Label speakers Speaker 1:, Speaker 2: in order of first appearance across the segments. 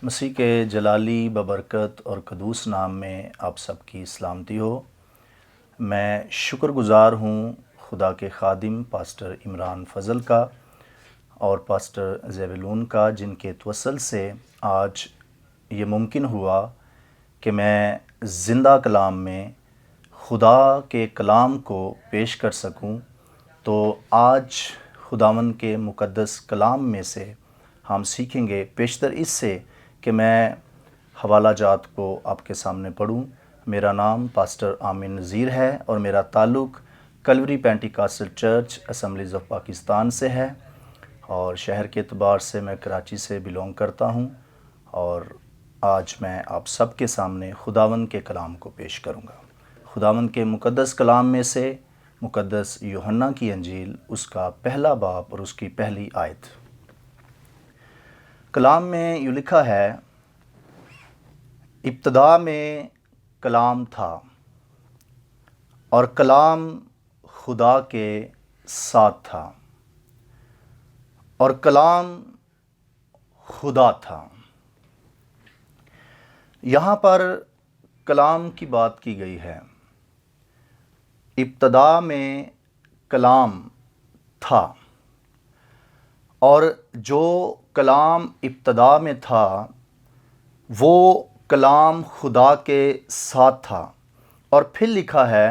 Speaker 1: مسیح کے جلالی ببرکت اور قدوس نام میں آپ سب کی سلامتی ہو۔ میں شکر گزار ہوں خدا کے خادم پاسٹر عمران فضل کا اور پاسٹر زیبلون کا، جن کے توسل سے آج یہ ممکن ہوا کہ میں زندہ کلام میں خدا کے کلام کو پیش کر سکوں۔ تو آج خداوند کے مقدس کلام میں سے ہم سیکھیں گے، بیشتر اس سے کہ میں حوالہ جات کو آپ کے سامنے پڑھوں۔ میرا نام پاسٹر آمین نذیر ہے اور میرا تعلق کلوری پینٹیکاسٹل چرچ اسمبلیز آف پاکستان سے ہے، اور شہر کے اعتبار سے میں کراچی سے بلونگ کرتا ہوں، اور آج میں آپ سب کے سامنے خداوند کے کلام کو پیش کروں گا۔ خداوند کے مقدس کلام میں سے مقدس یوحنا کی انجیل، اس کا پہلا باب اور اس کی پہلی آیت۔ کلام میں یوں لکھا ہے، ابتدا میں کلام تھا اور کلام خدا کے ساتھ تھا اور کلام خدا تھا۔ یہاں پر کلام کی بات کی گئی ہے۔ ابتدا میں کلام تھا، اور جو کلام ابتدا میں تھا وہ کلام خدا کے ساتھ تھا، اور پھر لکھا ہے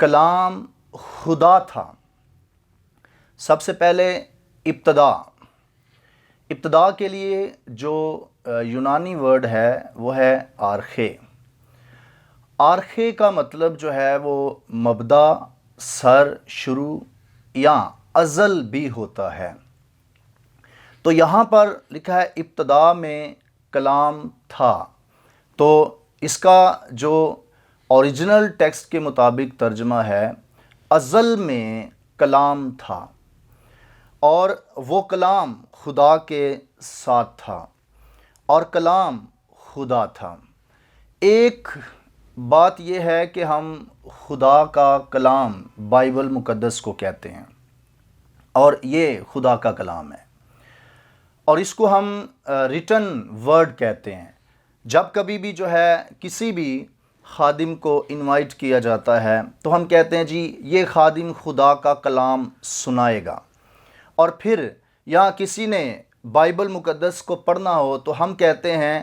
Speaker 1: کلام خدا تھا۔ سب سے پہلے ابتدا کے لیے جو یونانی ورڈ ہے وہ ہے آرخے۔ آرخے کا مطلب جو ہے وہ مبدا، سر، شروع یا ازل بھی ہوتا ہے۔ تو یہاں پر لکھا ہے ابتدا میں کلام تھا، تو اس کا جو اوریجنل ٹیکسٹ کے مطابق ترجمہ ہے، ازل میں کلام تھا اور وہ کلام خدا کے ساتھ تھا اور کلام خدا تھا۔ ایک بات یہ ہے کہ ہم خدا کا کلام بائبل مقدس کو کہتے ہیں، اور یہ خدا کا کلام ہے، اور اس کو ہم ریٹن ورڈ کہتے ہیں۔ جب کبھی بھی جو ہے کسی بھی خادم کو انوائٹ کیا جاتا ہے تو ہم کہتے ہیں جی یہ خادم خدا کا کلام سنائے گا، اور پھر یا کسی نے بائبل مقدس کو پڑھنا ہو تو ہم کہتے ہیں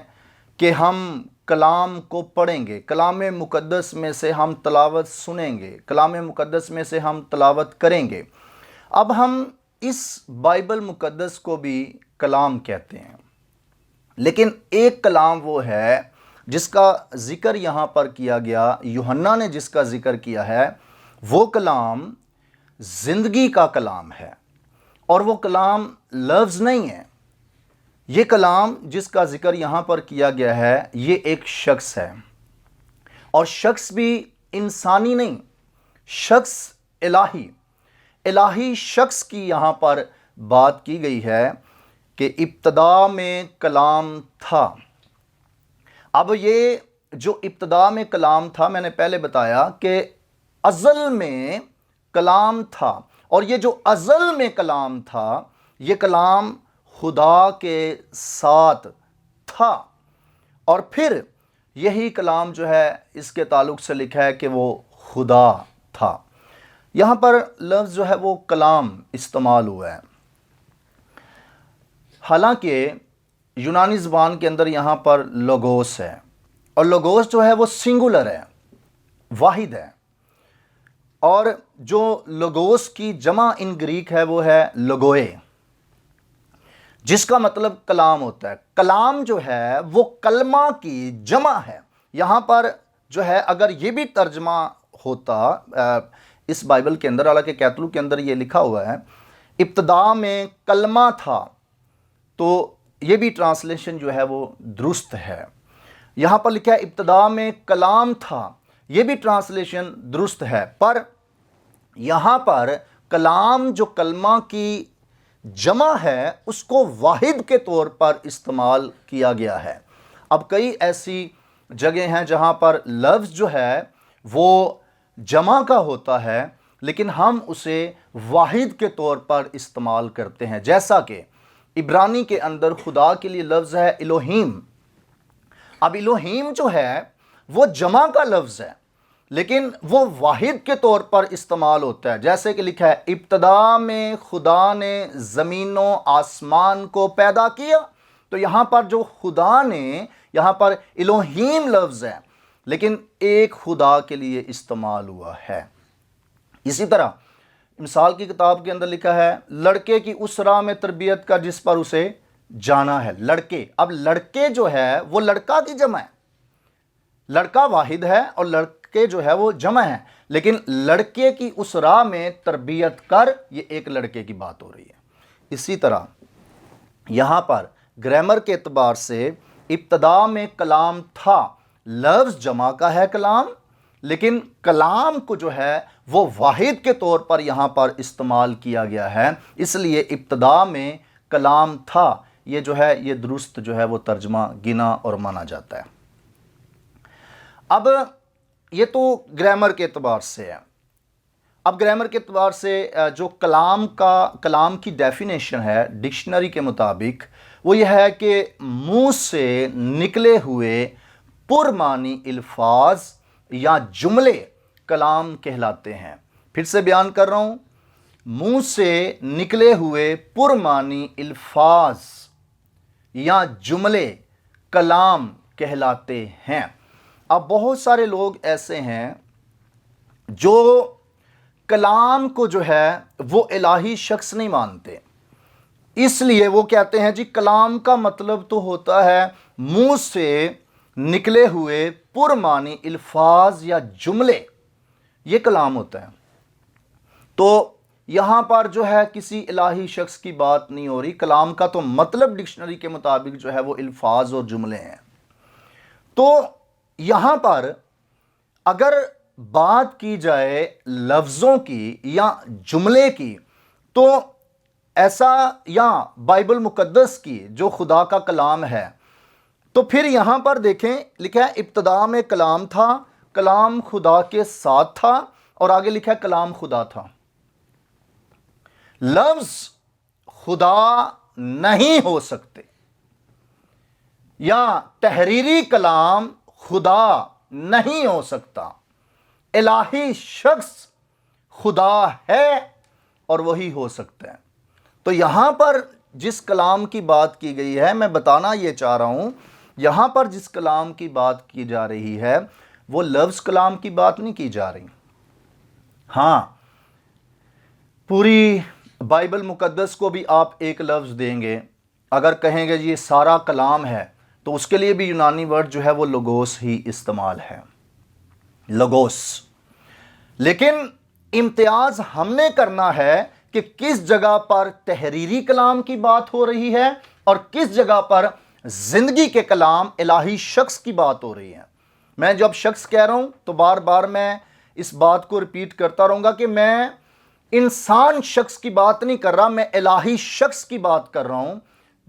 Speaker 1: کہ ہم کلام کو پڑھیں گے، کلام مقدس میں سے ہم تلاوت سنیں گے، کلام مقدس میں سے ہم تلاوت کریں گے۔ اب ہم اس بائبل مقدس کو بھی کلام کہتے ہیں، لیکن ایک کلام وہ ہے جس کا ذکر یہاں پر کیا گیا، یوحنا نے جس کا ذکر کیا ہے، وہ کلام زندگی کا کلام ہے، اور وہ کلام لفظ نہیں ہے۔ یہ کلام جس کا ذکر یہاں پر کیا گیا ہے یہ ایک شخص ہے، اور شخص بھی انسانی نہیں، شخص الہی شخص کی یہاں پر بات کی گئی ہے کہ ابتدا میں کلام تھا۔ اب یہ جو ابتدا میں کلام تھا، میں نے پہلے بتایا کہ ازل میں کلام تھا، اور یہ جو ازل میں کلام تھا یہ کلام خدا کے ساتھ تھا، اور پھر یہی کلام جو ہے اس کے تعلق سے لکھا ہے کہ وہ خدا تھا۔ یہاں پر لفظ جو ہے وہ کلام استعمال ہوا ہے، حالانکہ یونانی زبان کے اندر یہاں پر لوگوس ہے، اور لوگوس جو ہے وہ سنگولر ہے، واحد ہے، اور جو لوگوس کی جمع ان گریک ہے وہ ہے لوگوئے، جس کا مطلب کلام ہوتا ہے۔ کلام جو ہے وہ کلمہ کی جمع ہے۔ یہاں پر جو ہے اگر یہ بھی ترجمہ ہوتا اس بائبل کے اندر، حالانکہ کیتھولو کے اندر یہ لکھا ہوا ہے ابتدا میں کلمہ تھا، تو یہ بھی ٹرانسلیشن جو ہے وہ درست ہے۔ یہاں پر لکھا ہے ابتدا میں کلام تھا، یہ بھی ٹرانسلیشن درست ہے، پر یہاں پر کلام جو کلمہ کی جمع ہے اس کو واحد کے طور پر استعمال کیا گیا ہے۔ اب کئی ایسی جگہ ہیں جہاں پر لفظ جو ہے وہ جمع کا ہوتا ہے، لیکن ہم اسے واحد کے طور پر استعمال کرتے ہیں، جیسا کہ عبرانی کے اندر خدا کے لیے لفظ ہے الوہیم. اب الوہیم جو ہے وہ جمع کا لفظ ہے لیکن وہ واحد کے طور پر استعمال ہوتا ہے. جیسے کہ لکھا ہے ابتدا میں خدا نے زمین و آسمان کو پیدا کیا. تو یہاں پر جو خدا نے، یہاں پر الوہیم لفظ ہے لیکن ایک خدا کے لیے استعمال ہوا ہے. اسی طرح مثال کی کتاب کے اندر لکھا ہے لڑکے کی اس راہ میں تربیت کا جس پر اسے جانا ہے. لڑکے، اب لڑکے جو ہے وہ لڑکا کی جمع ہے. لڑکا واحد ہے اور لڑکے جو ہے وہ جمع ہے، لیکن لڑکے کی اس راہ میں تربیت کر، یہ ایک لڑکے کی بات ہو رہی ہے. اسی طرح یہاں پر گرامر کے اعتبار سے ابتدا میں کلام تھا، لفظ جمع کا ہے کلام، لیکن کلام کو جو ہے وہ واحد کے طور پر یہاں پر استعمال کیا گیا ہے. اس لیے ابتدا میں کلام تھا، یہ جو ہے یہ درست جو ہے وہ ترجمہ گنا اور مانا جاتا ہے. اب یہ تو گرامر کے اعتبار سے ہے. اب گرامر کے اعتبار سے جو کلام کی ڈیفینیشن ہے ڈکشنری کے مطابق وہ یہ ہے کہ منہ سے نکلے ہوئے پرمعنی الفاظ یا جملے کلام کہلاتے ہیں. پھر سے بیان کر رہا ہوں، منہ سے نکلے ہوئے پرمعنی الفاظ یا جملے کلام کہلاتے ہیں. اب بہت سارے لوگ ایسے ہیں جو کلام کو جو ہے وہ الہی شخص نہیں مانتے. اس لیے وہ کہتے ہیں جی کلام کا مطلب تو ہوتا ہے منہ سے نکلے ہوئے پرمعنی الفاظ یا جملے، یہ کلام ہوتا ہے. تو یہاں پر جو ہے کسی الہی شخص کی بات نہیں ہو رہی. کلام کا تو مطلب ڈکشنری کے مطابق جو ہے وہ الفاظ اور جملے ہیں. تو یہاں پر اگر بات کی جائے لفظوں کی یا جملے کی تو ایسا، یا بائبل مقدس کی جو خدا کا کلام ہے، تو پھر یہاں پر دیکھیں لکھا ہے ابتدا میں کلام تھا، کلام خدا کے ساتھ تھا، اور آگے لکھا ہے کلام خدا تھا. لفظ خدا نہیں ہو سکتے یا تحریری کلام خدا نہیں ہو سکتا. الہی شخص خدا ہے اور وہی ہو سکتا ہے. تو یہاں پر جس کلام کی بات کی گئی ہے، میں بتانا یہ چاہ رہا ہوں، یہاں پر جس کلام کی بات کی جا رہی ہے وہ لفظ کلام کی بات نہیں کی جا رہی. ہاں، پوری بائبل مقدس کو بھی آپ ایک لفظ دیں گے، اگر کہیں گے یہ سارا کلام ہے تو اس کے لیے بھی یونانی ورڈ جو ہے وہ لوگوس ہی استعمال ہے، لوگوس. لیکن امتیاز ہم نے کرنا ہے کہ کس جگہ پر تحریری کلام کی بات ہو رہی ہے اور کس جگہ پر زندگی کے کلام الہی شخص کی بات ہو رہی ہے. میں جب شخص کہہ رہا ہوں تو بار بار میں اس بات کو ریپیٹ کرتا رہوں گا کہ میں انسان شخص کی بات نہیں کر رہا، میں الہی شخص کی بات کر رہا ہوں،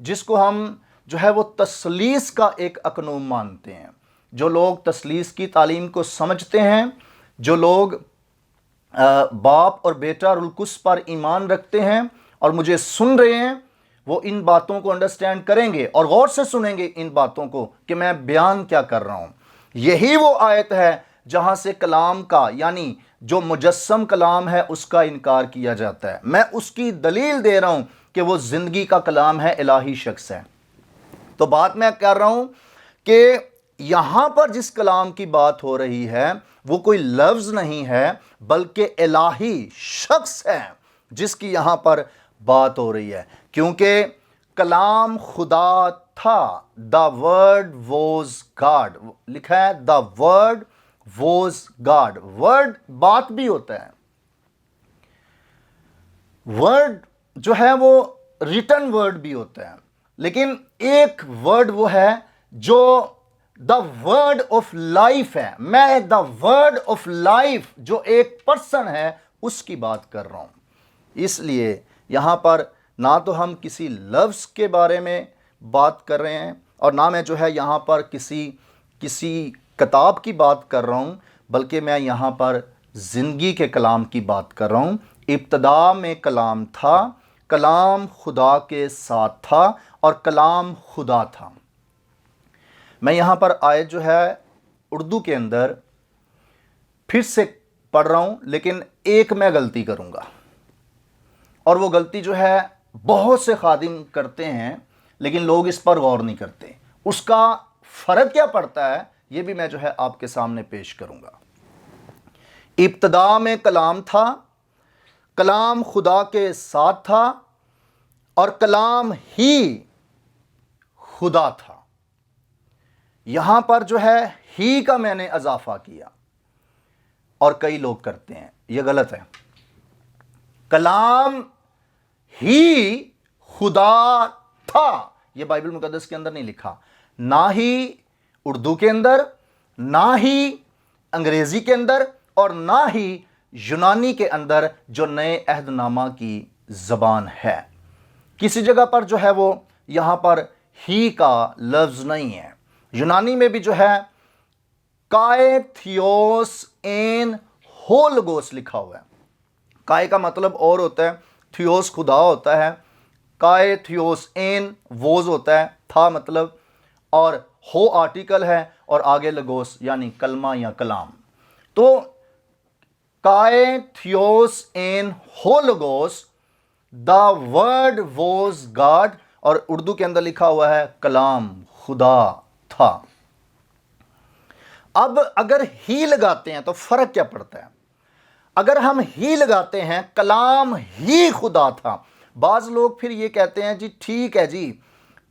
Speaker 1: جس کو ہم جو ہے وہ تثلیث کا ایک اقنوم مانتے ہیں. جو لوگ تثلیث کی تعلیم کو سمجھتے ہیں، جو لوگ باپ اور بیٹا روح القدس پر ایمان رکھتے ہیں اور مجھے سن رہے ہیں، وہ ان باتوں کو انڈرسٹینڈ کریں گے اور غور سے سنیں گے ان باتوں کو کہ میں بیان کیا کر رہا ہوں. یہی وہ آیت ہے جہاں سے کلام کا، یعنی جو مجسم کلام ہے، اس کا انکار کیا جاتا ہے. میں اس کی دلیل دے رہا ہوں کہ وہ زندگی کا کلام ہے، الہی شخص ہے. تو بات میں کر رہا ہوں کہ یہاں پر جس کلام کی بات ہو رہی ہے وہ کوئی لفظ نہیں ہے بلکہ الہی شخص ہے جس کی یہاں پر بات ہو رہی ہے. کیونکہ کلام خدا تھا، دا ورڈ واز گاڈ لکھا ہے، دا ورڈ واز گاڈ. ورڈ بات بھی ہوتا ہے، ورڈ جو ہے وہ ریٹن ورڈ بھی ہوتا ہے، لیکن ایک ورڈ وہ ہے جو دا ورڈ آف لائف ہے. میں دا ورڈ آف لائف جو ایک پرسن ہے اس کی بات کر رہا ہوں. اس لیے یہاں پر نہ تو ہم کسی لفظ کے بارے میں بات کر رہے ہیں اور نہ میں جو ہے یہاں پر کسی کتاب کی بات کر رہا ہوں، بلکہ میں یہاں پر زندگی کے کلام کی بات کر رہا ہوں. ابتدا میں کلام تھا، کلام خدا کے ساتھ تھا اور کلام خدا تھا۔ میں یہاں پر آیت جو ہے اردو کے اندر پھر سے پڑھ رہا ہوں، لیکن ایک میں غلطی کروں گا، اور وہ غلطی جو ہے بہت سے خادم کرتے ہیں لیکن لوگ اس پر غور نہیں کرتے۔ اس کا فرق کیا پڑتا ہے یہ بھی میں جو ہے آپ کے سامنے پیش کروں گا۔ ابتدا میں کلام تھا، کلام خدا کے ساتھ تھا اور کلام ہی خدا تھا۔ یہاں پر جو ہے ہی کا میں نے اضافہ کیا، اور کئی لوگ کرتے ہیں، یہ غلط ہے۔ کلام ہی خدا تھا، یہ بائبل مقدس کے اندر نہیں لکھا، نہ ہی اردو کے اندر، نہ ہی انگریزی کے اندر، اور نہ ہی یونانی کے اندر جو نئے عہد نامہ کی زبان ہے۔ کسی جگہ پر جو ہے وہ یہاں پر ہی کا لفظ نہیں ہے۔ یونانی میں بھی جو ہے کائے تھیوس این ہو لوگوس لکھا ہوا ہے۔ کائے کا مطلب اور ہوتا ہے، تھیوس خدا ہوتا ہے، کائے تھیوس این ووز ہوتا ہے، تھا مطلب، اور ہو آرٹیکل ہے، اور آگے لگوس یعنی کلمہ یا کلام۔ تو کائے تھیوس این ہو لوگوس دا ورڈ واز گاڈ، اور اردو کے اندر لکھا ہوا ہے کلام خدا تھا۔ اب اگر ہی لگاتے ہیں تو فرق کیا پڑتا ہے؟ اگر ہم ہی لگاتے ہیں کلام ہی خدا تھا، بعض لوگ پھر یہ کہتے ہیں جی ٹھیک ہے جی،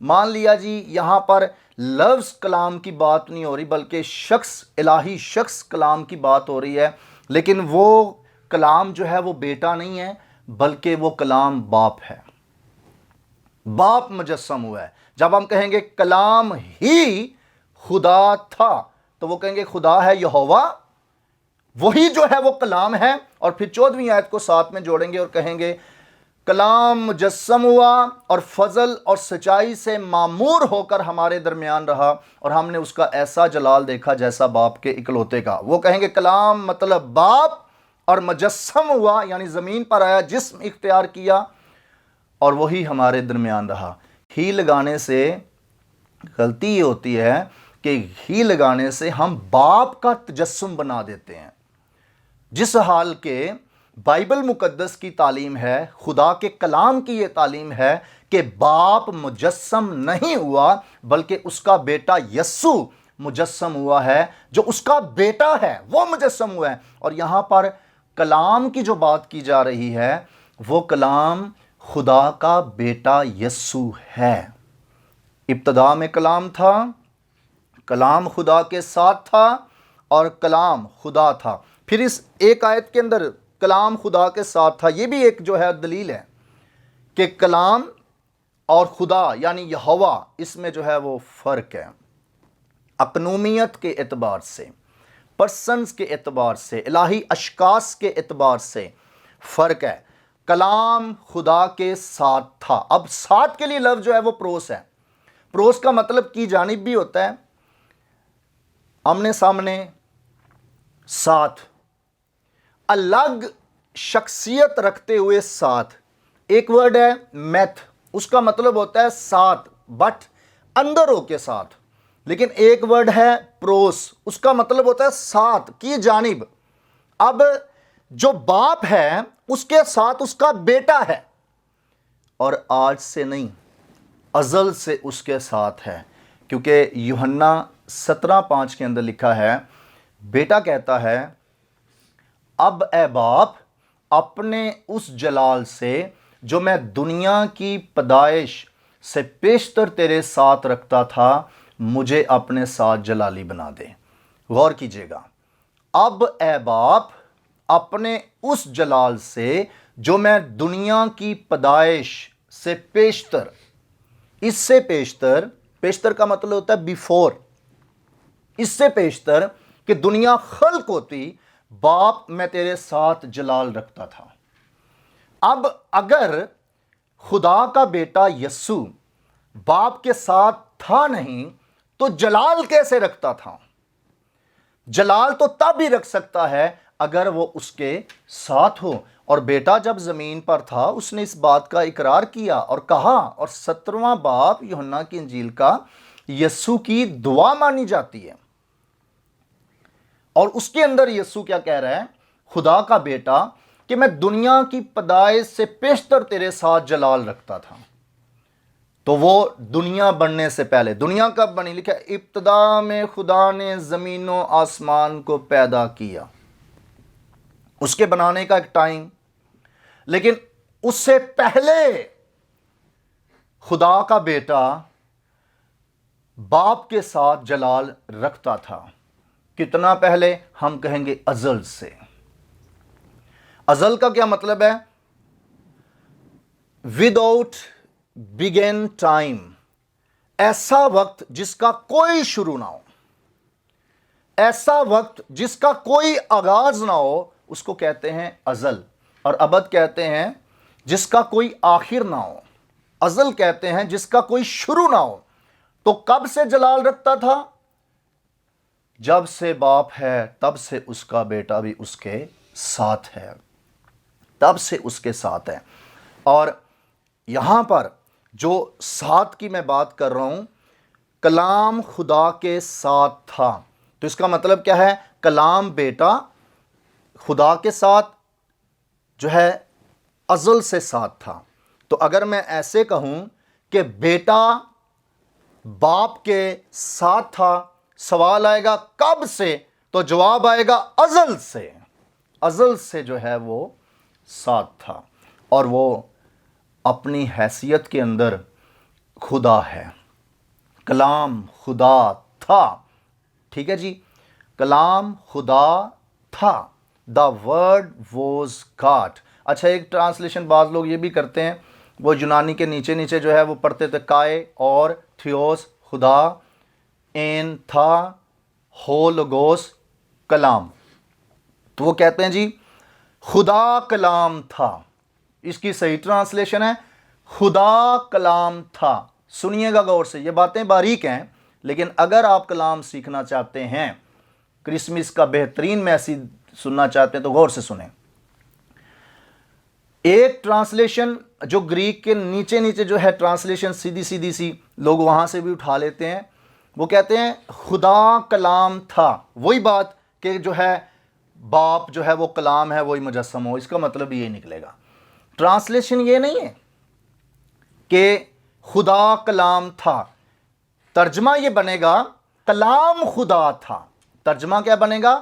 Speaker 1: مان لیا جی یہاں پر لفظ کلام کی بات نہیں ہو رہی بلکہ شخص، الہی شخص کلام کی بات ہو رہی ہے، لیکن وہ کلام جو ہے وہ بیٹا نہیں ہے بلکہ وہ کلام باپ ہے، باپ مجسم ہوا ہے۔ جب ہم کہیں گے کلام ہی خدا تھا تو وہ کہیں گے خدا ہے یہوہ، وہی جو ہے وہ کلام ہے، اور پھر 14ویں آیت کو ساتھ میں جوڑیں گے اور کہیں گے کلام مجسم ہوا اور فضل اور سچائی سے معمور ہو کر ہمارے درمیان رہا، اور ہم نے اس کا ایسا جلال دیکھا جیسا باپ کے اکلوتے کا۔ وہ کہیں گے کلام مطلب باپ، اور مجسم ہوا یعنی زمین پر آیا، جسم اختیار کیا، اور وہی ہمارے درمیان رہا۔ ہی لگانے سے غلطی یہ ہوتی ہے کہ ہی لگانے سے ہم باپ کا تجسم بنا دیتے ہیں، جس حال کے بائبل مقدس کی تعلیم ہے، خدا کے کلام کی یہ تعلیم ہے کہ باپ مجسم نہیں ہوا بلکہ اس کا بیٹا یسوع مجسم ہوا ہے، جو اس کا بیٹا ہے وہ مجسم ہوا ہے۔ اور یہاں پر کلام کی جو بات کی جا رہی ہے وہ کلام خدا کا بیٹا یسوع ہے۔ ابتدا میں کلام تھا، کلام خدا کے ساتھ تھا اور کلام خدا تھا۔ پھر اس ایک آیت کے اندر کلام خدا کے ساتھ تھا، یہ بھی ایک جو ہے دلیل ہے کہ کلام اور خدا یعنی یہوہ، اس میں جو ہے وہ فرق ہے، اقنومیت کے اعتبار سے، پرسنز کے اعتبار سے، الہی اشخاص کے اعتبار سے فرق ہے۔ کلام خدا کے ساتھ تھا۔ اب ساتھ کے لیے لفظ جو ہے وہ پروس ہے۔ پروس کا مطلب کی جانب بھی ہوتا ہے، آمنے سامنے، ساتھ، الگ شخصیت رکھتے ہوئے ساتھ۔ ایک ورڈ ہے میتھ، اس کا مطلب ہوتا ہے ساتھ بٹ اندر ہو کے ساتھ، لیکن ایک ورڈ ہے پروس، اس کا مطلب ہوتا ہے ساتھ کی جانب۔ اب جو باپ ہے اس کے ساتھ اس کا بیٹا ہے، اور آج سے نہیں، ازل سے اس کے ساتھ ہے، کیونکہ یوحنا 17:5 کے اندر لکھا ہے، بیٹا کہتا ہے اب اے باپ اپنے اس جلال سے جو میں دنیا کی پیدائش سے پیشتر تیرے ساتھ رکھتا تھا، مجھے اپنے ساتھ جلالی بنا دے۔ غور کیجئے گا، اب اے باپ اپنے اس جلال سے جو میں دنیا کی پیدائش سے پیشتر، اس سے پیشتر، پیشتر کا مطلب ہوتا ہے بیفور، اس سے پیشتر کہ دنیا خلق ہوتی، باپ میں تیرے ساتھ جلال رکھتا تھا۔ اب اگر خدا کا بیٹا یسوع باپ کے ساتھ تھا نہیں تو جلال کیسے رکھتا تھا؟ جلال تو تب ہی رکھ سکتا ہے اگر وہ اس کے ساتھ ہو، اور بیٹا جب زمین پر تھا اس نے اس بات کا اقرار کیا اور کہا، اور 17واں باب یوحنا کی انجیل کا یسوع کی دعا مانی جاتی ہے، اور اس کے اندر یسوع کیا کہہ رہا ہے؟ خدا کا بیٹا کہ میں دنیا کی پیدائش سے پیشتر تیرے ساتھ جلال رکھتا تھا۔ تو وہ دنیا بننے سے پہلے، دنیا کب بنی؟ لکھا ابتدا میں خدا نے زمین و آسمان کو پیدا کیا، اس کے بنانے کا ایک ٹائم، لیکن اس سے پہلے خدا کا بیٹا باپ کے ساتھ جلال رکھتا تھا۔ کتنا پہلے؟ ہم کہیں گے ازل سے۔ ازل کا کیا مطلب ہے؟ وداؤٹ بگن ٹائم، ایسا وقت جس کا کوئی شروع نہ ہو، ایسا وقت جس کا کوئی آغاز نہ ہو، اس کو کہتے ہیں ازل، اور ابد کہتے ہیں جس کا کوئی آخر نہ ہو، ازل کہتے ہیں جس کا کوئی شروع نہ ہو۔ تو کب سے جلال رکھتا تھا؟ جب سے باپ ہے تب سے اس کا بیٹا بھی اس کے ساتھ ہے، تب سے اس کے ساتھ ہے۔ اور یہاں پر جو ساتھ کی میں بات کر رہا ہوں، کلام خدا کے ساتھ تھا، تو اس کا مطلب کیا ہے؟ کلام بیٹا خدا کے ساتھ جو ہے ازل سے ساتھ تھا۔ تو اگر میں ایسے کہوں کہ بیٹا باپ کے ساتھ تھا، سوال آئے گا کب سے؟ تو جواب آئے گا ازل سے۔ ازل سے جو ہے وہ ساتھ تھا، اور وہ اپنی حیثیت کے اندر خدا ہے۔ کلام خدا تھا، ٹھیک ہے جی، کلام خدا تھا، دا ورڈ واز گاڈ۔ اچھا، ایک ٹرانسلیشن بعض لوگ یہ بھی کرتے ہیں، وہ یونانی کے نیچے نیچے جو ہے وہ پڑھتے تھے کائے اور تھیوس، خدا، این تھا، ہو لوگوس کلام، تو وہ کہتے ہیں جی خدا کلام تھا۔ اس کی صحیح ٹرانسلیشن ہے خدا کلام تھا۔ سنیے گا غور سے، یہ باتیں باریک ہیں، لیکن اگر آپ کلام سیکھنا چاہتے ہیں، کرسمس کا بہترین میسیج سننا چاہتے ہیں، تو غور سے سنیں۔ ایک ٹرانسلیشن جو گریک کے نیچے نیچے جو ہے ٹرانسلیشن سیدھی سیدھی سی لوگ وہاں سے بھی اٹھا لیتے ہیں، وہ کہتے ہیں خدا کلام تھا، وہی بات کہ جو ہے باپ جو ہے وہ کلام ہے، وہی مجسم ہو، اس کا مطلب یہ نکلے گا۔ ٹرانسلیشن یہ نہیں ہے کہ خدا کلام تھا، ترجمہ یہ بنے گا کلام خدا تھا۔ ترجمہ کیا بنے گا؟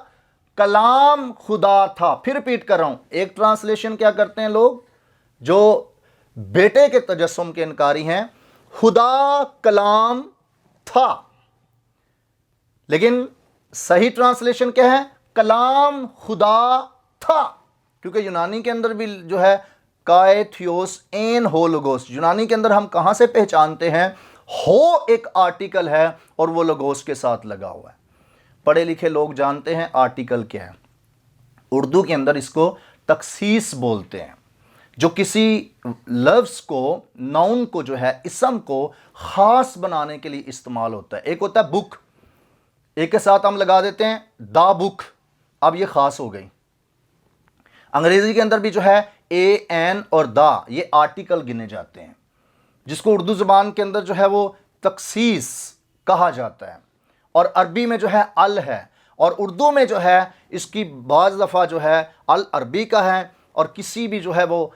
Speaker 1: کلام خدا تھا۔ پھر ریپیٹ کر رہا ہوں، ایک ٹرانسلیشن کیا کرتے ہیں لوگ جو بیٹے کے تجسم کے انکاری ہیں، خدا کلام تھا، لیکن صحیح ٹرانسلیشن کیا ہے؟ کلام خدا تھا، کیونکہ یونانی کے اندر بھی جو ہے کائے تھیوس این ہو لوگوس، یونانی کے اندر ہم کہاں سے پہچانتے ہیں؟ ہو ایک آرٹیکل ہے اور وہ لوگوس کے ساتھ لگا ہوا ہے۔ پڑھے لکھے لوگ جانتے ہیں آرٹیکل کیا ہے، اردو کے اندر اس کو تخصیص بولتے ہیں، جو کسی لفظ کو، ناؤن کو جو ہے، اسم کو خاص بنانے کے لیے استعمال ہوتا ہے۔ ایک ہوتا ہے بک، ایک کے ساتھ ہم لگا دیتے ہیں دا بک، اب یہ خاص ہو گئی۔ انگریزی کے اندر بھی جو ہے اے این اور دا، یہ آرٹیکل گنے جاتے ہیں، جس کو اردو زبان کے اندر جو ہے وہ تخصیص کہا جاتا ہے، اور عربی میں جو ہے ال ہے، اور اردو میں جو ہے اس کی بعض دفعہ جو ہے ال عربی کا ہے، اور کسی بھی جو ہے وہ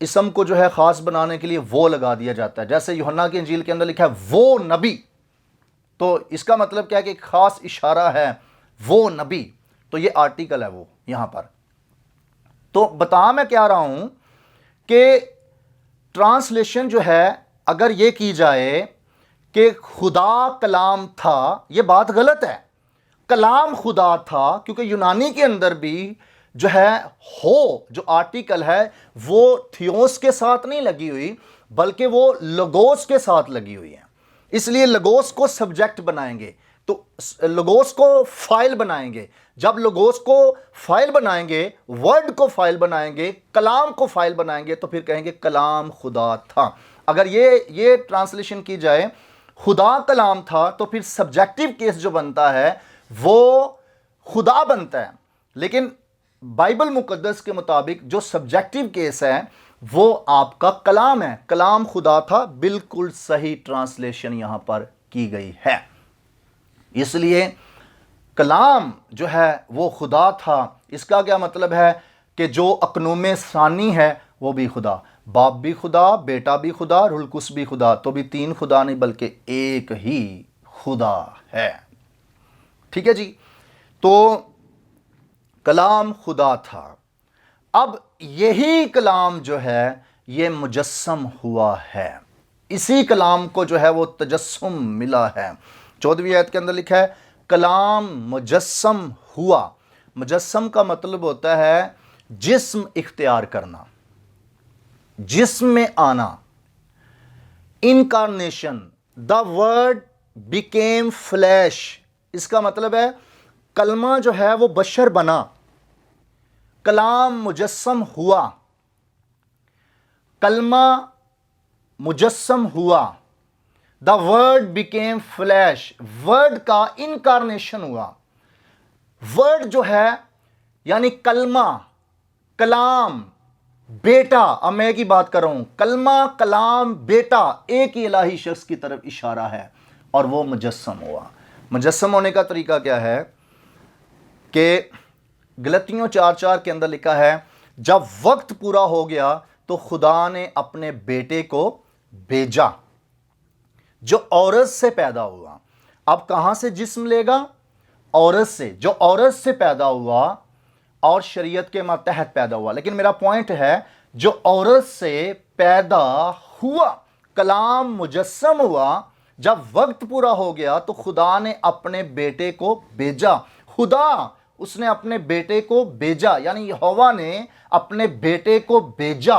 Speaker 1: اسم کو جو ہے خاص بنانے کے لیے وہ لگا دیا جاتا ہے۔ جیسے یوحنا کی انجیل کے اندر لکھا ہے وہ نبی، تو اس کا مطلب کیا ہے کہ ایک خاص اشارہ ہے، وہ نبی، تو یہ آرٹیکل ہے وہ یہاں پر۔ تو بتا میں کیا رہا ہوں کہ ٹرانسلیشن جو ہے اگر یہ کی جائے کہ خدا کلام تھا، یہ بات غلط ہے۔ کلام خدا تھا، کیونکہ یونانی کے اندر بھی جو ہے ہو جو آرٹیکل ہے وہ تھیوس کے ساتھ نہیں لگی ہوئی، بلکہ وہ لوگوس کے ساتھ لگی ہوئی ہے، اس لیے لوگوس کو سبجیکٹ بنائیں گے، تو لوگوس کو فائل بنائیں گے۔ جب لوگوس کو فائل بنائیں گے، ورڈ کو فائل بنائیں گے، کلام کو فائل بنائیں گے، تو پھر کہیں گے کلام خدا تھا۔ اگر یہ ٹرانسلیشن کی جائے خدا کلام تھا، تو پھر سبجیکٹیو کیس جو بنتا ہے وہ خدا بنتا ہے، لیکن بائبل مقدس کے مطابق جو سبجیکٹیو کیس ہے وہ آپ کا کلام ہے. کلام خدا تھا، بالکل صحیح ٹرانسلیشن یہاں پر کی گئی ہے. اس لیے کلام جو ہے وہ خدا تھا. اس کا کیا مطلب ہے کہ جو اقنوم ثانی ہے وہ بھی خدا، باپ بھی خدا، بیٹا بھی خدا، روح القدس بھی خدا. تو بھی تین خدا نہیں بلکہ ایک ہی خدا ہے. ٹھیک ہے جی. تو کلام خدا تھا. اب یہی کلام جو ہے یہ مجسم ہوا ہے. اسی کلام کو جو ہے وہ تجسم ملا ہے. 14ویں آیت کے اندر لکھا ہے کلام مجسم ہوا. مجسم کا مطلب ہوتا ہے جسم اختیار کرنا، جسم میں آنا. Incarnation, the word became flesh. اس کا مطلب ہے کلمہ جو ہے وہ بشر بنا، کلام مجسم ہوا، کلمہ مجسم ہوا. The word became flesh, word کا انکارنیشن ہوا. ورڈ جو ہے یعنی کلمہ، کلام، بیٹا. اب میں کی بات کر رہا ہوں، کلمہ، کلام، بیٹا ایک ہی الہی شخص کی طرف اشارہ ہے اور وہ مجسم ہوا. مجسم ہونے کا طریقہ کیا ہے کہ غلطیوں 4:4 کے اندر لکھا ہے جب وقت پورا ہو گیا تو خدا نے اپنے بیٹے کو بھیجا جو عورت سے پیدا ہوا. اب کہاں سے جسم لے گا؟ عورت سے. جو عورت سے پیدا ہوا اور شریعت کے ماتحت پیدا ہوا. لیکن میرا پوائنٹ ہے جو عورت سے پیدا ہوا، کلام مجسم ہوا، جب وقت پورا ہو گیا تو خدا نے اپنے بیٹے کو بھیجا. خدا اس نے اپنے بیٹے کو بھیجا، یعنی یہوہ نے اپنے بیٹے کو بھیجا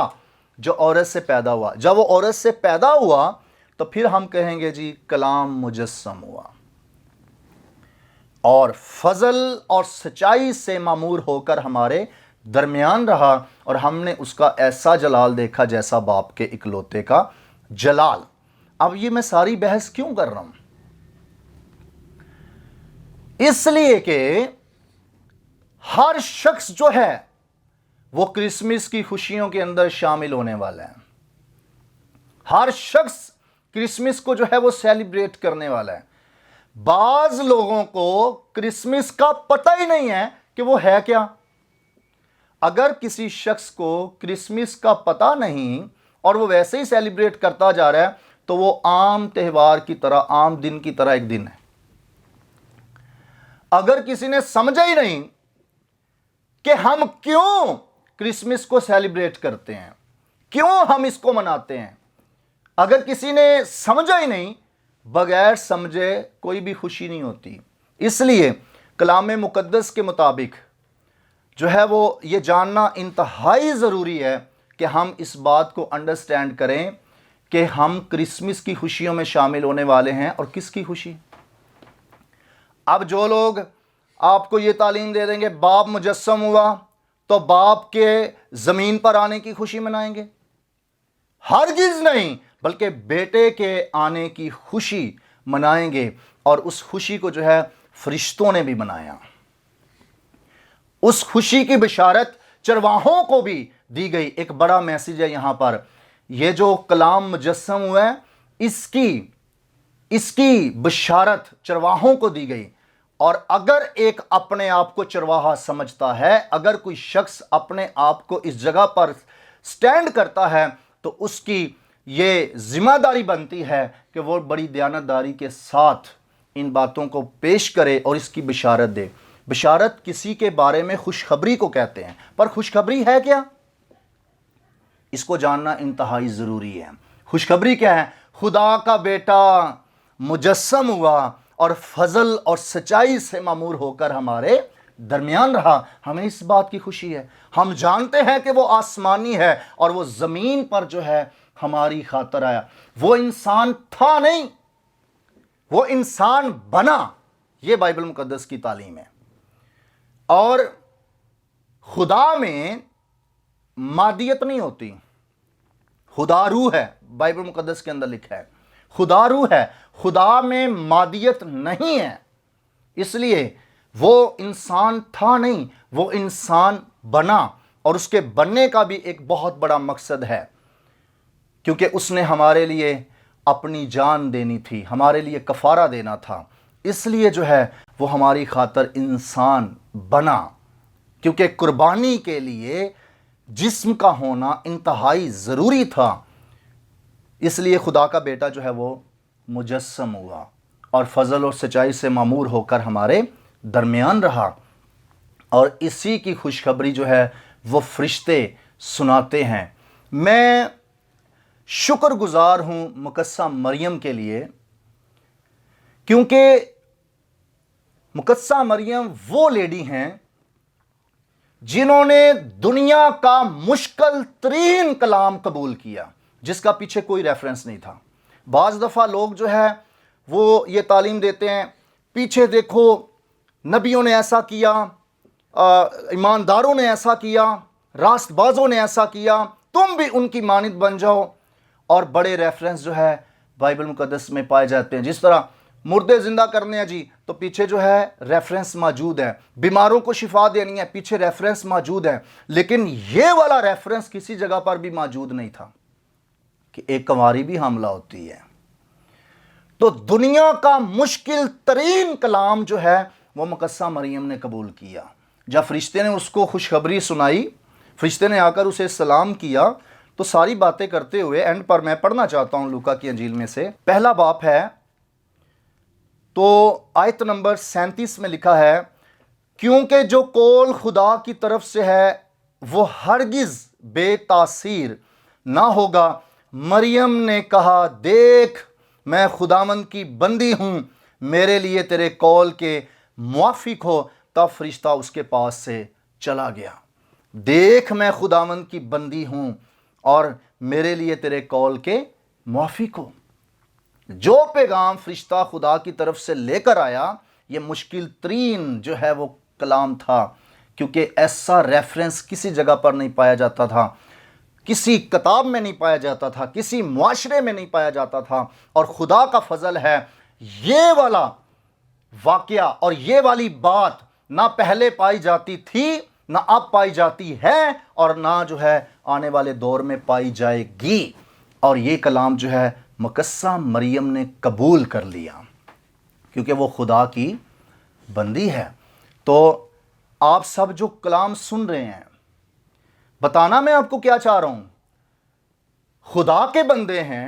Speaker 1: جو عورت سے پیدا ہوا. جب وہ عورت سے پیدا ہوا تو پھر ہم کہیں گے جی کلام مجسم ہوا اور فضل اور سچائی سے معمور ہو کر ہمارے درمیان رہا اور ہم نے اس کا ایسا جلال دیکھا جیسا باپ کے اکلوتے کا جلال. اب یہ میں ساری بحث کیوں کر رہا ہوں؟ اس لیے کہ ہر شخص جو ہے وہ کرسمس کی خوشیوں کے اندر شامل ہونے والا ہے. ہر شخص کرسمس کو جو ہے وہ سیلیبریٹ کرنے والا ہے. بعض لوگوں کو کرسمس کا پتہ ہی نہیں ہے کہ وہ ہے کیا. اگر کسی شخص کو کرسمس کا پتہ نہیں اور وہ ویسے ہی سیلیبریٹ کرتا جا رہا ہے تو وہ عام تہوار کی طرح، عام دن کی طرح ایک دن ہے. اگر کسی نے سمجھا ہی نہیں کہ ہم کیوں کرسمس کو سیلیبریٹ کرتے ہیں، کیوں ہم اس کو مناتے ہیں، اگر کسی نے سمجھا ہی نہیں، بغیر سمجھے کوئی بھی خوشی نہیں ہوتی. اس لیے کلام مقدس کے مطابق جو ہے وہ یہ جاننا انتہائی ضروری ہے کہ ہم اس بات کو انڈرسٹینڈ کریں کہ ہم کرسمس کی خوشیوں میں شامل ہونے والے ہیں. اور کس کی خوشی؟ اب جو لوگ آپ کو یہ تعلیم دے دیں گے باپ مجسم ہوا تو باپ کے زمین پر آنے کی خوشی منائیں گے، ہرگز نہیں، بلکہ بیٹے کے آنے کی خوشی منائیں گے. اور اس خوشی کو جو ہے فرشتوں نے بھی منایا. اس خوشی کی بشارت چرواہوں کو بھی دی گئی. ایک بڑا میسج ہے یہاں پر. یہ جو کلام مجسم ہوا ہے اس کی بشارت چرواہوں کو دی گئی. اور اگر ایک اپنے آپ کو چرواہا سمجھتا ہے، اگر کوئی شخص اپنے آپ کو اس جگہ پر سٹینڈ کرتا ہے تو اس کی یہ ذمہ داری بنتی ہے کہ وہ بڑی دیانتداری کے ساتھ ان باتوں کو پیش کرے اور اس کی بشارت دے. بشارت کسی کے بارے میں خوشخبری کو کہتے ہیں، پر خوشخبری ہے کیا؟ اس کو جاننا انتہائی ضروری ہے. خوشخبری کیا ہے؟ خدا کا بیٹا مجسم ہوا اور فضل اور سچائی سے معمور ہو کر ہمارے درمیان رہا. ہمیں اس بات کی خوشی ہے. ہم جانتے ہیں کہ وہ آسمانی ہے اور وہ زمین پر جو ہے ہماری خاطر آیا. وہ انسان تھا نہیں، وہ انسان بنا. یہ بائبل مقدس کی تعلیم ہے. اور خدا میں مادیت نہیں ہوتی، خدا روح ہے. بائبل مقدس کے اندر لکھا ہے خدا روح ہے، خدا میں مادیت نہیں ہے. اس لیے وہ انسان تھا نہیں، وہ انسان بنا، اور اس کے بننے کا بھی ایک بہت بڑا مقصد ہے، کیونکہ اس نے ہمارے لیے اپنی جان دینی تھی، ہمارے لیے کفارہ دینا تھا، اس لیے جو ہے وہ ہماری خاطر انسان بنا، کیونکہ قربانی کے لیے جسم کا ہونا انتہائی ضروری تھا، اس لیے خدا کا بیٹا جو ہے وہ مجسم ہوا اور فضل اور سچائی سے معمور ہو کر ہمارے درمیان رہا، اور اسی کی خوشخبری جو ہے وہ فرشتے سناتے ہیں۔ میں شکر گزار ہوں مقدسہ مریم کے لیے، کیونکہ مقدسہ مریم وہ لیڈی ہیں جنہوں نے دنیا کا مشکل ترین کلام قبول کیا، جس کا پیچھے کوئی ریفرنس نہیں تھا۔ بعض دفعہ لوگ جو ہے وہ یہ تعلیم دیتے ہیں، پیچھے دیکھو نبیوں نے ایسا کیا، ایمانداروں نے ایسا کیا، راست بازوں نے ایسا کیا، تم بھی ان کی مانند بن جاؤ، اور بڑے ریفرنس جو ہے بائبل مقدس میں پائے جاتے ہیں۔ جس طرح مردے زندہ کرنے ہیں جی، تو پیچھے جو ہے ریفرنس موجود ہے، بیماروں کو شفا دینی ہے، پیچھے ریفرنس موجود ہے، لیکن یہ والا ریفرنس کسی جگہ پر بھی موجود نہیں تھا کہ ایک کنواری بھی حاملہ ہوتی ہے۔ تو دنیا کا مشکل ترین کلام جو ہے وہ مقدسہ مریم نے قبول کیا۔ جب فرشتے نے اس کو خوشخبری سنائی، فرشتے نے آ کر اسے سلام کیا، تو ساری باتیں کرتے ہوئے اینڈ پر میں پڑھنا چاہتا ہوں لوکا کی انجیل میں سے پہلا باب ہے، تو آیت نمبر 37 میں لکھا ہے، کیونکہ جو قول خدا کی طرف سے ہے وہ ہرگز بے تاثیر نہ ہوگا۔ مریم نے کہا، دیکھ میں خداوند کی بندی ہوں، میرے لیے تیرے قول کے موافق ہو۔ تب فرشتہ اس کے پاس سے چلا گیا۔ دیکھ میں خداوند کی بندی ہوں اور میرے لیے تیرے قول کے موافق ہو۔ جو پیغام فرشتہ خدا کی طرف سے لے کر آیا، یہ مشکل ترین جو ہے وہ کلام تھا، کیونکہ ایسا ریفرنس کسی جگہ پر نہیں پایا جاتا تھا، کسی کتاب میں نہیں پایا جاتا تھا، کسی معاشرے میں نہیں پایا جاتا تھا، اور خدا کا فضل ہے یہ والا واقعہ اور یہ والی بات نہ پہلے پائی جاتی تھی، نہ اب پائی جاتی ہے، اور نہ جو ہے آنے والے دور میں پائی جائے گی، اور یہ کلام جو ہے مقدسہ مریم نے قبول کر لیا، کیونکہ وہ خدا کی بندی ہے۔ تو آپ سب جو کلام سن رہے ہیں، بتانا میں آپ کو کیا چاہ رہا ہوں، خدا کے بندے ہیں،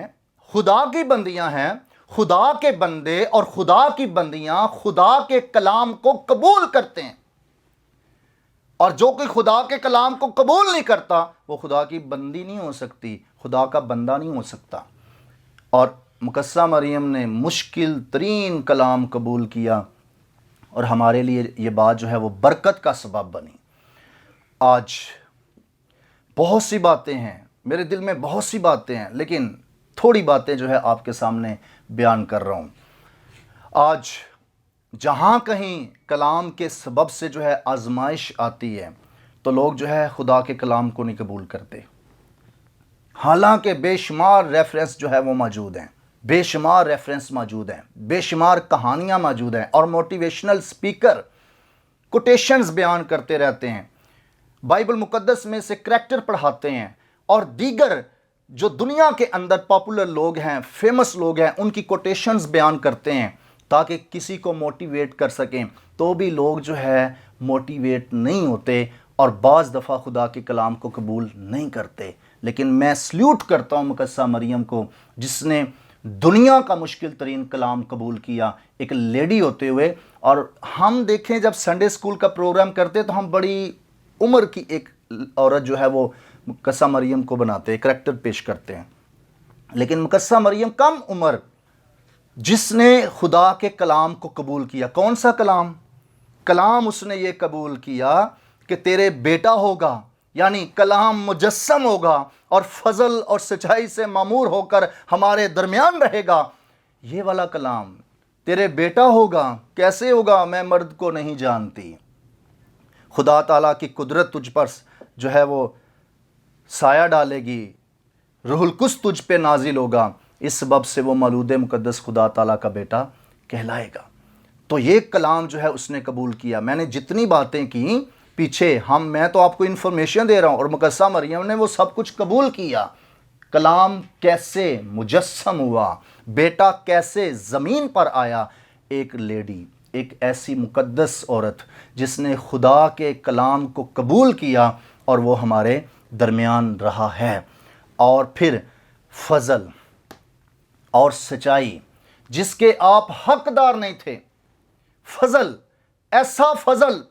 Speaker 1: خدا کی بندیاں ہیں، خدا کے بندے اور خدا کی بندیاں خدا کے کلام کو قبول کرتے ہیں، اور جو کوئی خدا کے کلام کو قبول نہیں کرتا وہ خدا کی بندی نہیں ہو سکتی، خدا کا بندہ نہیں ہو سکتا۔ اور مقدسہ مریم نے مشکل ترین کلام قبول کیا، اور ہمارے لیے یہ بات جو ہے وہ برکت کا سبب بنی۔ آج بہت سی باتیں ہیں میرے دل میں، بہت سی باتیں ہیں، لیکن تھوڑی باتیں جو ہے آپ کے سامنے بیان کر رہا ہوں۔ آج جہاں کہیں کلام کے سبب سے جو ہے آزمائش آتی ہے، تو لوگ جو ہے خدا کے کلام کو نہیں قبول کرتے، حالانکہ بے شمار ریفرنس جو ہے وہ موجود ہیں، بے شمار ریفرنس موجود ہیں، بے شمار کہانیاں موجود ہیں، اور موٹیویشنل سپیکر کوٹیشنز بیان کرتے رہتے ہیں، بائبل مقدس میں سے کریکٹر پڑھاتے ہیں، اور دیگر جو دنیا کے اندر پاپولر لوگ ہیں، فیمس لوگ ہیں، ان کی کوٹیشنز بیان کرتے ہیں تاکہ کسی کو موٹیویٹ کر سکیں، تو بھی لوگ جو ہے موٹیویٹ نہیں ہوتے، اور بعض دفعہ خدا کے کلام کو قبول نہیں کرتے۔ لیکن میں سلیوٹ کرتا ہوں مقدسہ مریم کو، جس نے دنیا کا مشکل ترین کلام قبول کیا، ایک لیڈی ہوتے ہوئے۔ اور ہم دیکھیں جب سنڈے اسکول کا پروگرام کرتے تو ہم بڑی عمر کی ایک عورت جو ہے وہ مقدسہ مریم کو بناتے ہیں، کریکٹر پیش کرتے ہیں، لیکن مقدسہ مریم کم عمر جس نے خدا کے کلام کو قبول کیا۔ کون سا کلام؟ کلام اس نے یہ قبول کیا کہ تیرے بیٹا ہوگا، یعنی کلام مجسم ہوگا اور فضل اور سچائی سے معمور ہو کر ہمارے درمیان رہے گا۔ یہ والا کلام، تیرے بیٹا ہوگا، کیسے ہوگا میں مرد کو نہیں جانتی، خدا تعالیٰ کی قدرت تجھ پر جو ہے وہ سایہ ڈالے گی، روح القدس تجھ پہ نازل ہوگا، اس سبب سے وہ مولود مقدس خدا تعالیٰ کا بیٹا کہلائے گا۔ تو یہ کلام جو ہے اس نے قبول کیا۔ میں نے جتنی باتیں کی پیچھے میں تو آپ کو انفارمیشن دے رہا ہوں، اور مقدسہ مریم نے وہ سب کچھ قبول کیا۔ کلام کیسے مجسم ہوا، بیٹا کیسے زمین پر آیا، ایک لیڈی، ایک ایسی مقدس عورت جس نے خدا کے کلام کو قبول کیا اور وہ ہمارے درمیان رہا ہے۔ اور پھر فضل اور سچائی جس کے آپ حقدار نہیں تھے، فضل، ایسا فضل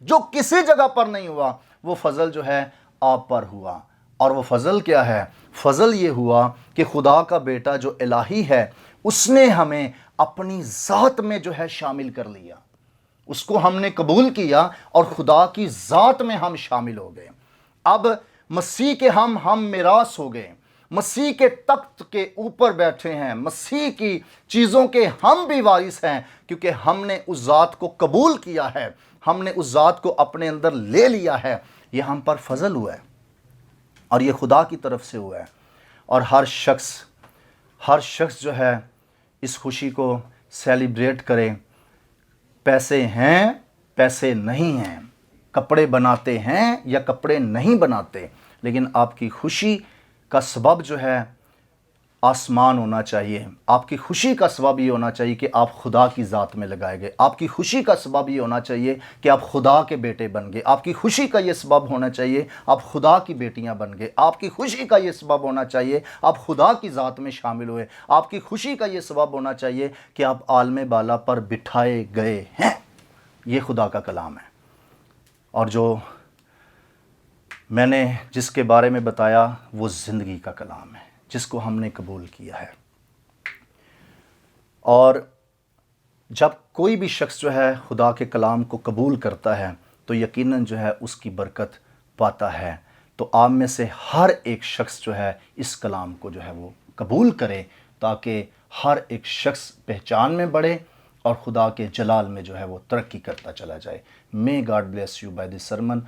Speaker 1: جو کسی جگہ پر نہیں ہوا، وہ فضل جو ہے آپ پر ہوا۔ اور وہ فضل کیا ہے؟ فضل یہ ہوا کہ خدا کا بیٹا جو الہی ہے اس نے ہمیں اپنی ذات میں جو ہے شامل کر لیا، اس کو ہم نے قبول کیا اور خدا کی ذات میں ہم شامل ہو گئے۔ اب مسیح کے ہم میراث ہو گئے، مسیح کے تخت کے اوپر بیٹھے ہیں، مسیح کی چیزوں کے ہم بھی وارث ہیں، کیونکہ ہم نے اس ذات کو قبول کیا ہے، ہم نے اس ذات کو اپنے اندر لے لیا ہے۔ یہ ہم پر فضل ہوا ہے اور یہ خدا کی طرف سے ہوا ہے۔ اور ہر شخص جو ہے اس خوشی کو سیلیبریٹ کرے۔ پیسے ہیں، پیسے نہیں ہیں، کپڑے بناتے ہیں یا کپڑے نہیں بناتے، لیکن آپ کی خوشی کا سبب جو ہے آسمان ہونا چاہیے۔ آپ کی خوشی کا سبب یہ ہونا چاہیے کہ آپ خدا کی ذات میں لگائے گئے۔ آپ کی خوشی کا سبب یہ ہونا چاہیے کہ آپ خدا کے بیٹے بن گئے۔ آپ کی خوشی کا یہ سبب ہونا چاہیے آپ خدا کی بیٹیاں بن گئے۔ آپ کی خوشی کا یہ سبب ہونا چاہیے آپ خدا کی ذات میں شامل ہوئے۔ آپ کی خوشی کا یہ سبب ہونا چاہیے کہ آپ عالم بالا پر بٹھائے گئے ہیں۔ یہ خدا کا کلام ہے، اور جو میں نے جس کے بارے میں بتایا وہ زندگی کا کلام ہے، جس کو ہم نے قبول کیا ہے۔ اور جب کوئی بھی شخص جو ہے خدا کے کلام کو قبول کرتا ہے تو یقیناً جو ہے اس کی برکت پاتا ہے۔ تو آپ میں سے ہر ایک شخص جو ہے اس کلام کو جو ہے وہ قبول کرے، تاکہ ہر ایک شخص پہچان میں بڑھے اور خدا کے جلال میں جو ہے وہ ترقی کرتا چلا جائے۔ May God bless you by this sermon.